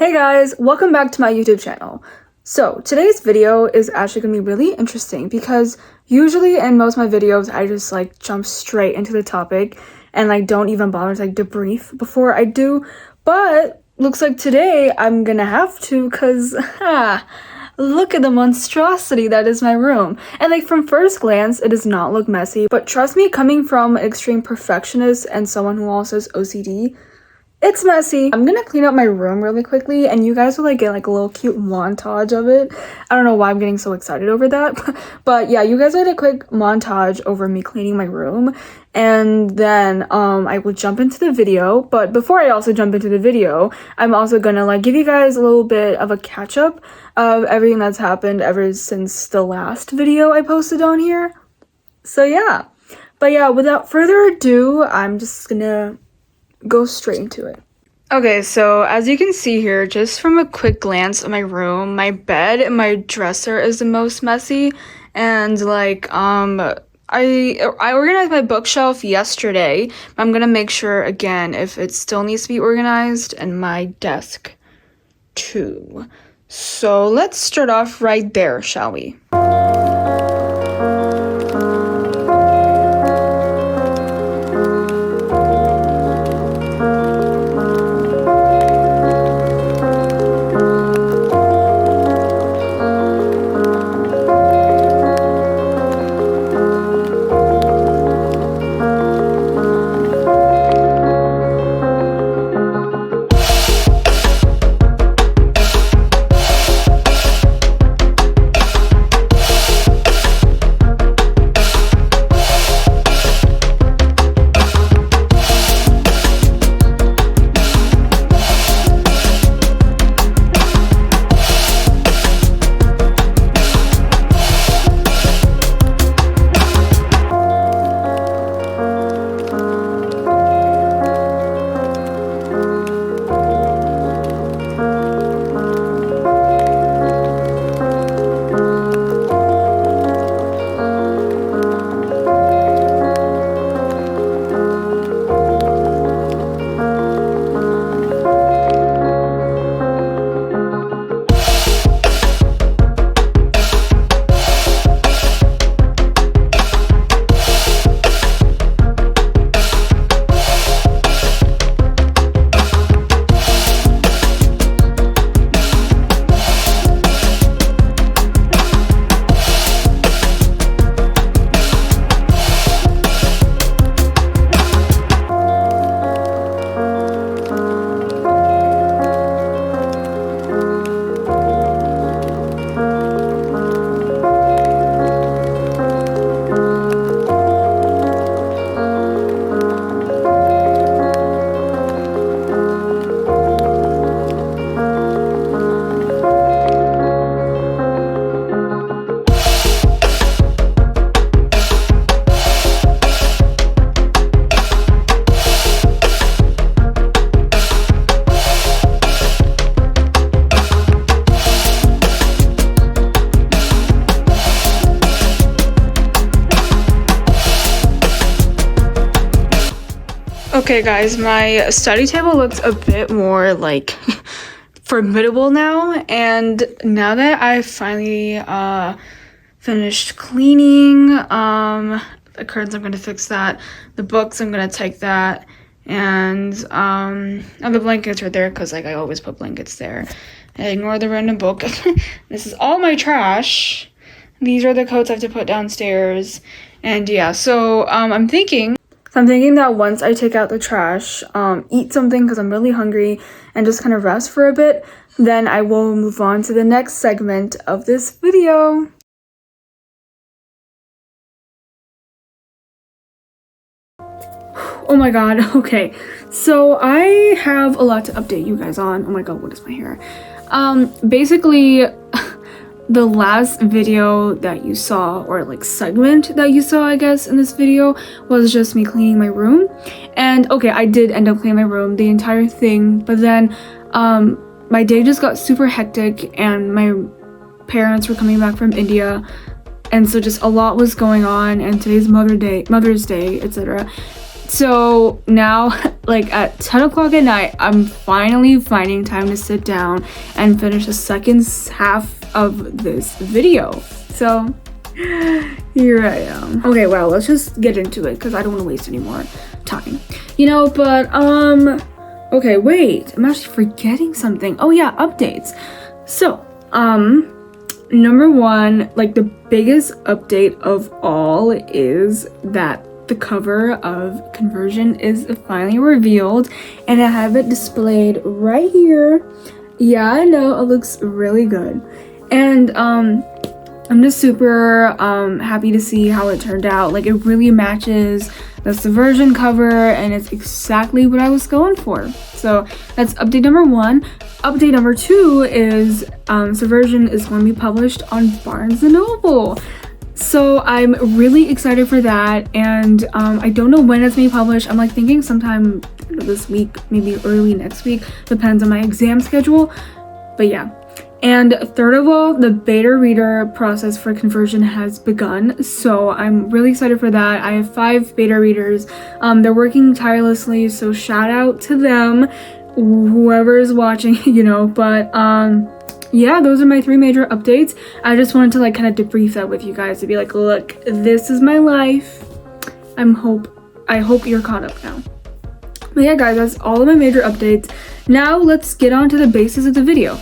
Hey guys, welcome back to my YouTube channel. So today's video is actually gonna be really interesting because usually in most of my videos I just like jump straight into the topic and like don't even bother to like debrief before I do, but looks like today I'm gonna have to because look at the monstrosity that is my room. And like from first glance it does not look messy, but trust me, coming from an extreme perfectionist and someone who also has OCD, it's messy. I'm gonna clean up my room really quickly and you guys will like get like a little cute montage of it. I don't know why I'm getting so excited over that, but yeah, you guys get a quick montage over me cleaning my room, and then I will jump into the video. But before I also jump into the video, I'm also gonna like give you guys a little bit of a catch up of everything that's happened ever since the last video I posted on here. So yeah, but yeah, without further ado, I'm just gonna go straight into it. Okay, so as you can see here, just from a quick glance of my room, my bed and my dresser is the most messy, and like I organized my bookshelf yesterday. I'm gonna make sure again if it still needs to be organized, and my desk too. So let's start off right there, shall we? Okay guys, my study table looks a bit more like formidable now, and now that I've finally finished cleaning, the curtains, I'm gonna fix that, the books, I'm gonna take that, and the blankets are there because like I always put blankets there. I ignore the random book. This is all my trash. These are the coats I have to put downstairs, and yeah, so I'm thinking that once I take out the trash, eat something because I'm really hungry, and just kind of rest for a bit, then I will move on to the next segment of this video. Oh my god, okay. So I have a lot to update you guys on. Oh my god, what is my hair? Basically, the last video that you saw, or like segment that you saw, I guess, in this video was just me cleaning my room. And okay, I did end up cleaning my room, the entire thing, but then my day just got super hectic and my parents were coming back from India, and so just a lot was going on, and today's Mother's Day, etc. So now, like at 10 o'clock at night, I'm finally finding time to sit down and finish the second half of this video. So here I am. Okay, well, let's just get into it because I don't want to waste any more time. You know, but okay, wait, I'm actually forgetting something. Oh yeah, updates. So, number one, like the biggest update of all is that the cover of Conversion is finally revealed, and I have it displayed right here. Yeah, I know, it looks really good. And I'm just super happy to see how it turned out. Like, it really matches the Subversion cover, and it's exactly what I was going for. So that's update number one. Update number two is Subversion is going to be published on Barnes & Noble. So I'm really excited for that, and I don't know when it's going to be published. I'm like thinking sometime this week, maybe early next week, depends on my exam schedule. But yeah. And third of all, the beta reader process for Conversion has begun, so I'm really excited for that. I have 5 beta readers. They're working tirelessly, so shout out to them, whoever is watching, you know. But yeah, those are my 3 major updates. I just wanted to like kind of debrief that with you guys to be like, look, this is my life. I hope you're caught up now. But yeah, guys, that's all of my major updates. Now let's get on to the basis of the video.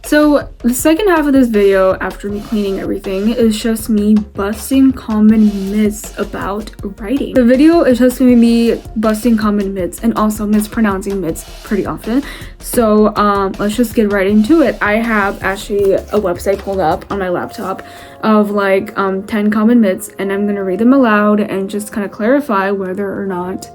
So the second half of this video, after me cleaning everything, is just me busting common myths about writing. The video is just going to be busting common myths and also mispronouncing myths pretty often. So let's just get right into it. I have actually a website pulled up on my laptop of like 10 common myths, and I'm going to read them aloud and just kind of clarify whether or not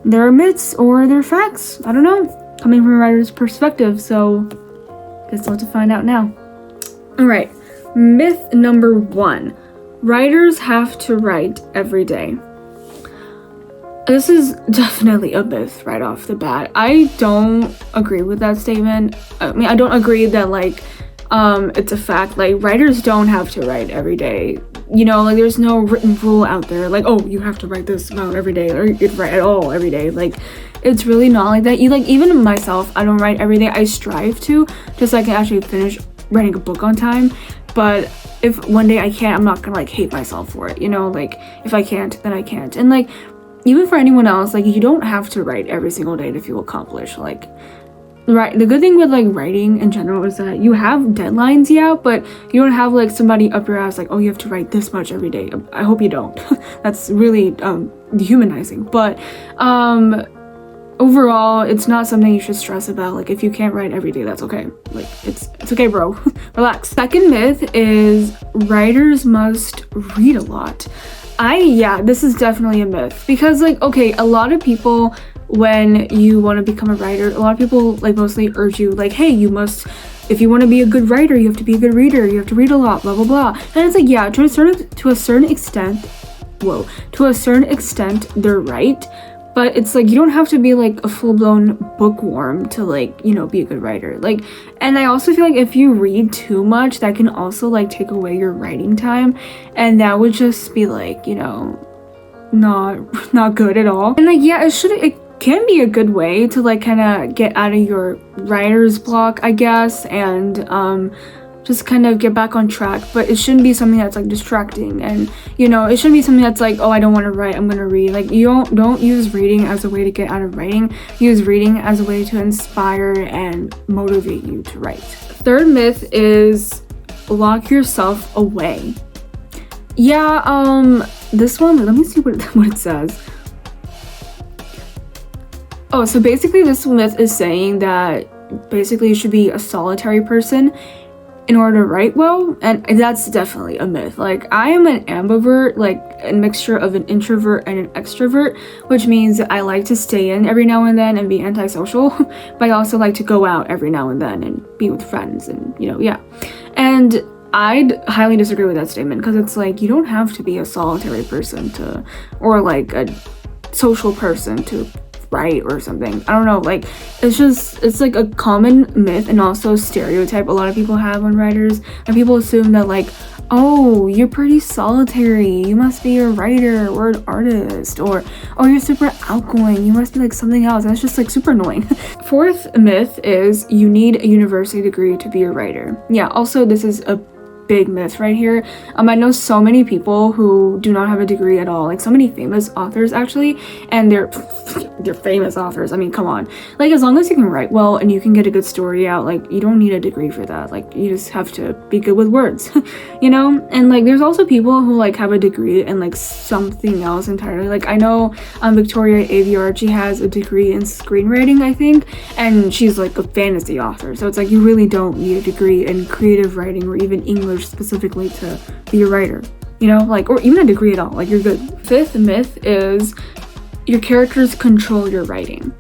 they're myths or they're facts. I don't know, coming from a writer's perspective. So guess we'll have to find out now. Alright, myth number 1. Writers have to write every day. This is definitely a myth right off the bat. I don't agree with that statement. I mean, I don't agree that like it's a fact. Like, writers don't have to write every day. You know, like there's no written rule out there like, oh, you have to write this amount every day, or you could write at all every day. Like, it's really not like that. You like, even myself, I don't write every day. I strive to, just so I can actually finish writing a book on time. But if one day I can't, I'm not gonna like hate myself for it, you know. Like, if I can't, then I can't. And like, even for anyone else, like, you don't have to write every single day to feel accomplished. Like, right, the good thing with like writing in general is that you have deadlines, yeah, but you don't have like somebody up your ass like, oh, you have to write this much every day. I hope you don't. That's really dehumanizing. But overall, it's not something you should stress about. Like, if you can't write every day, that's okay. Like, it's okay, bro. Relax. Second myth is writers must read a lot. Yeah, this is definitely a myth, because like, okay, a lot of people, when you want to become a writer, a lot of people like mostly urge you like, hey, you must, if you want to be a good writer, you have to be a good reader, you have to read a lot, blah blah blah. And it's like, yeah, to a certain extent they're right, but it's like, you don't have to be like a full-blown bookworm to like, you know, be a good writer. Like, and I also feel like if you read too much, that can also like take away your writing time, and that would just be like, you know, not good at all. And like, yeah, it can be a good way to like kind of get out of your writer's block, I guess, and just kind of get back on track. But it shouldn't be something that's like distracting, and you know, it shouldn't be something that's like, oh, I don't want to write, I'm gonna read. Like, you don't use reading as a way to get out of writing. Use reading as a way to inspire and motivate you to write. Third myth is lock yourself away. Yeah, this one, let me see what it says. Oh, so basically this myth is saying that basically you should be a solitary person in order to write well, and that's definitely a myth. Like, I am an ambivert, like a mixture of an introvert and an extrovert, which means that I like to stay in every now and then and be antisocial, but I also like to go out every now and then and be with friends, and you know, yeah. And I'd highly disagree with that statement, because it's like, you don't have to be a solitary person to, or like a social person to write or something. I don't know, like it's like a common myth and also stereotype a lot of people have on writers, and people assume that like, oh, you're pretty solitary, you must be a writer or an artist, or oh, you're super outgoing, you must be like something else, and it's just like super annoying. Fourth myth is you need a university degree to be a writer. Yeah, also this is a big myth right here. I know so many people who do not have a degree at all, like so many famous authors actually, and they're famous authors. I mean, come on, like as long as you can write well and you can get a good story out, like you don't need a degree for that. Like you just have to be good with words. You know. And like there's also people who like have a degree in like something else entirely. Like I know Victoria Aveyard, she has a degree in screenwriting, I think, and she's like a fantasy author, so it's like you really don't need a degree in creative writing or even English specifically to be a writer, you know, like, or even a degree at all, like you're good. Fifth myth is your characters control your writing.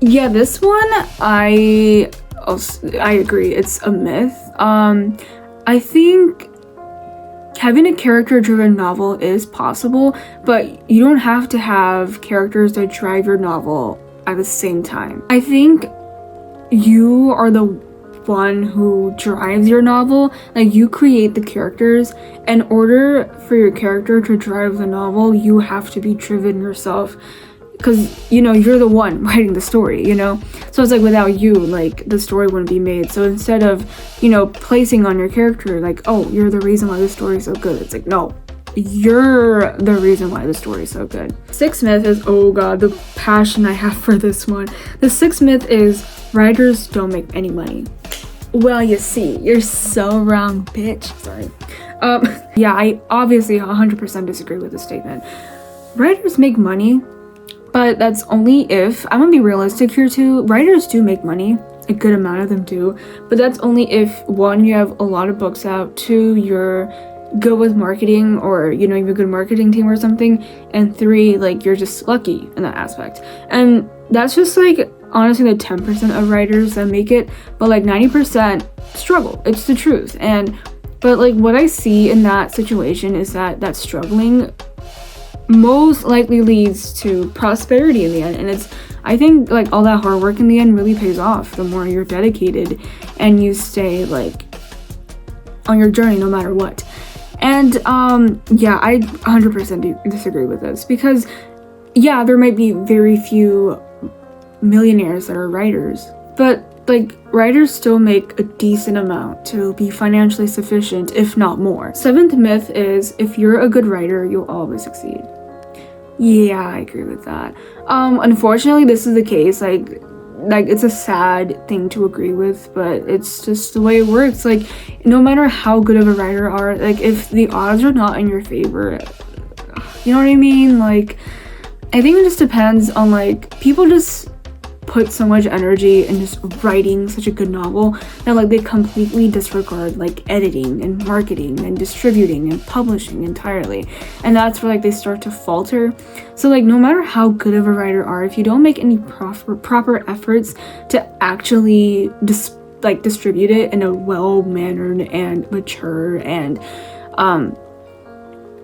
Yeah, this one I agree, it's a myth. I think having a character-driven novel is possible, but you don't have to have characters that drive your novel at the same time. I think you are the one who drives your novel. Like you create the characters. In order for your character to drive the novel, you have to be driven yourself, because you know you're the one writing the story, you know. So it's like without you, like the story wouldn't be made. So instead of, you know, placing on your character like, oh, you're the reason why the story is so good, it's like, no, you're the reason why the story is so good. Sixth myth is, oh god, the passion I have for this one. The sixth myth is writers don't make any money. Well, you see, you're so wrong, bitch. Sorry. Yeah, I obviously 100% disagree with this statement. Writers make money, but that's only if, I'm gonna be realistic here too, writers do make money, a good amount of them do, but that's only if, one, you have a lot of books out, two, you're good with marketing, or you know, you have a good marketing team or something, and three, like you're just lucky in that aspect. And that's just like honestly the 10% of writers that make it, but like 90% struggle. It's the truth. But like what I see in that situation is that struggling most likely leads to prosperity in the end, and it's, I think like all that hard work in the end really pays off the more you're dedicated and you stay like on your journey no matter what. And yeah, I 100% disagree with this, because yeah, there might be very few millionaires that are writers, but like writers still make a decent amount to be financially sufficient, if not more. Seventh myth is if you're a good writer, you'll always succeed. Yeah, I agree with that. Unfortunately, this is the case. Like it's a sad thing to agree with, but it's just the way it works. Like no matter how good of a writer you are, like if the odds are not in your favor, you know what I mean? Like I think it just depends on, like, people just put so much energy in just writing such a good novel that like they completely disregard like editing and marketing and distributing and publishing entirely, and that's where like they start to falter. So like no matter how good of a writer you are, if you don't make any proper efforts to actually distribute it in a well-mannered and mature and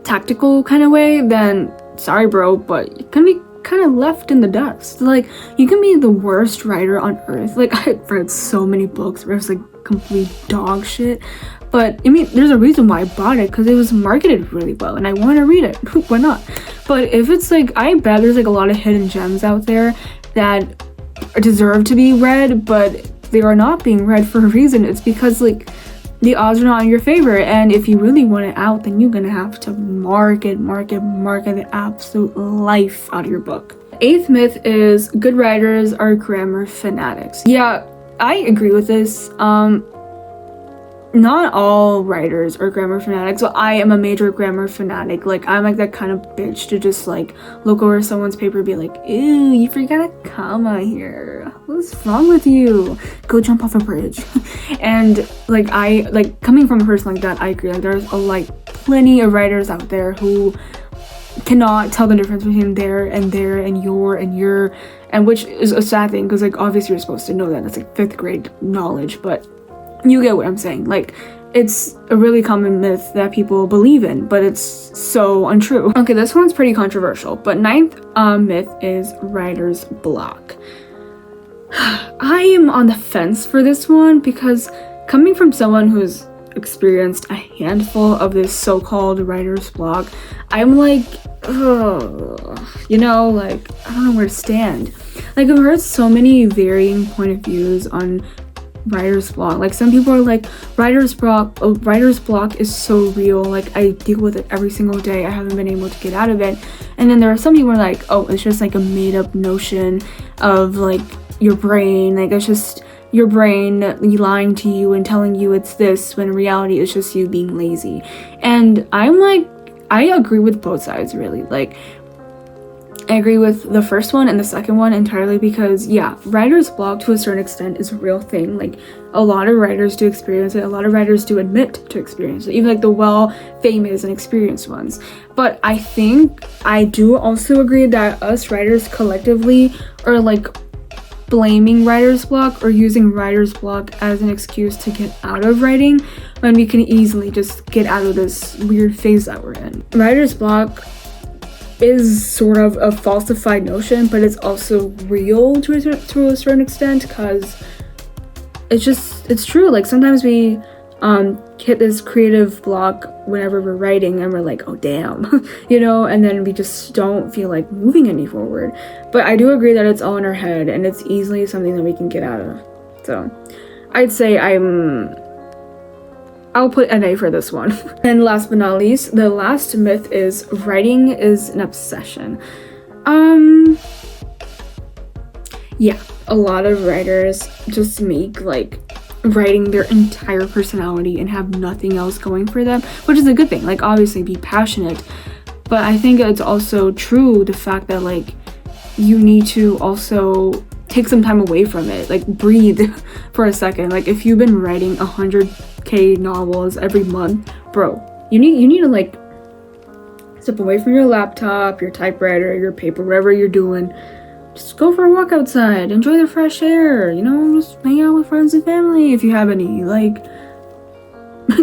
tactical kind of way, then sorry bro, but it can be kind of left in the dust. Like you can be the worst writer on earth. Like I've read so many books where it's like complete dog shit, but I mean there's a reason why I bought it, because it was marketed really well and I want to read it. Why not? But if it's like, I bet there's like a lot of hidden gems out there that deserve to be read, but they are not being read for a reason. It's because like the odds are not in your favor, and if you really want it out, then you're gonna have to market the absolute life out of your book. Eighth myth is good writers are grammar fanatics. Yeah, I agree with this. Not all writers are grammar fanatics. So I am a major grammar fanatic. Like I'm like that kind of bitch to just like look over someone's paper and be like, ew, you forgot a comma here. What's wrong with you? Go jump off a bridge. And like I like coming from a person like that, I agree. Like there's plenty of writers out there who cannot tell the difference between there and you're, and which is a sad thing, because like obviously you're supposed to know that. It's like 5th grade knowledge, but you get what I'm saying. Like it's a really common myth that people believe in, but it's so untrue. Okay, this one's pretty controversial, but ninth myth is writer's block. I am on the fence for this one because coming from someone who's experienced a handful of this so-called writer's block, I'm like, you know, like, I don't know where to stand. Like, I've heard so many varying point of views on writer's block. Like, some people are like, writer's block is so real, like I deal with it every single day, I haven't been able to get out of it. And then there are some people who are like, oh, it's just like a made-up notion of like your brain, like it's just your brain lying to you and telling you it's this, when in reality it's just you being lazy. And I'm like, I agree with both sides, really. Like, I agree with the first one and the second one entirely, because yeah, writer's block to a certain extent is a real thing. Like, a lot of writers do experience it, a lot of writers do admit to experience it, even like the well-famous and experienced ones. But I think I do also agree that us writers collectively are like blaming writer's block or using writer's block as an excuse to get out of writing, when we can easily just get out of this weird phase that we're in. Writer's block is sort of a falsified notion, but it's also real to a certain extent, because it's true. Like, sometimes we hit this creative block whenever we're writing and we're like, oh damn, you know, and then we just don't feel like moving any forward. But I do agree that it's all in our head and it's easily something that we can get out of. So I'd say I'll put an A for this one. And last but not least, the last myth is writing is an obsession. Yeah, a lot of writers just make like writing their entire personality and have nothing else going for them, which is a good thing. Like, obviously be passionate, but I think it's also true the fact that like you need to also take some time away from it, like breathe for a second. Like, if you've been writing 100k novels every month, bro, you need to like step away from your laptop, your typewriter, your paper, whatever you're doing. Just go for a walk outside, enjoy the fresh air, you know, just hang out with friends and family if you have any, like,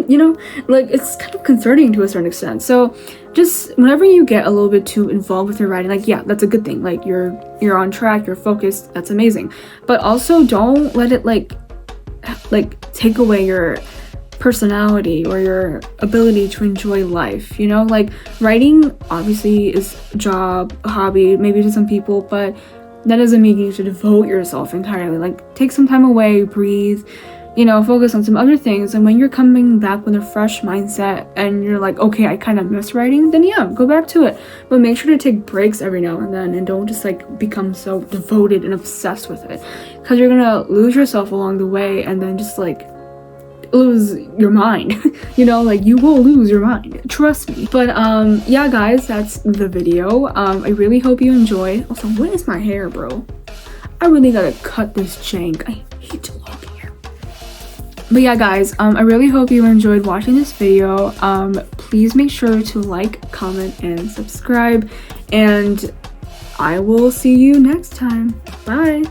you know, like, it's kind of concerning to a certain extent. So just whenever you get a little bit too involved with your writing, like, yeah, that's a good thing. Like, you're on track, you're focused, that's amazing. But also don't let it like take away your personality or your ability to enjoy life, you know? Like, writing obviously is a job, a hobby, maybe to some people, but that doesn't mean you should devote yourself entirely. Like, take some time away, breathe, you know, focus on some other things. And when you're coming back with a fresh mindset and you're like, okay, I kind of miss writing, then yeah, go back to it. But make sure to take breaks every now and then, and don't just like become so devoted and obsessed with it, because you're gonna lose yourself along the way and then just like lose your mind. You know, like, you will lose your mind, trust me. But yeah guys, that's the video. I really hope you enjoyed. Also, what is my hair, bro? I really gotta cut this jank. I hate to long hair. But yeah guys, I really hope you enjoyed watching this video. Please make sure to like, comment, and subscribe, and I will see you next time. Bye.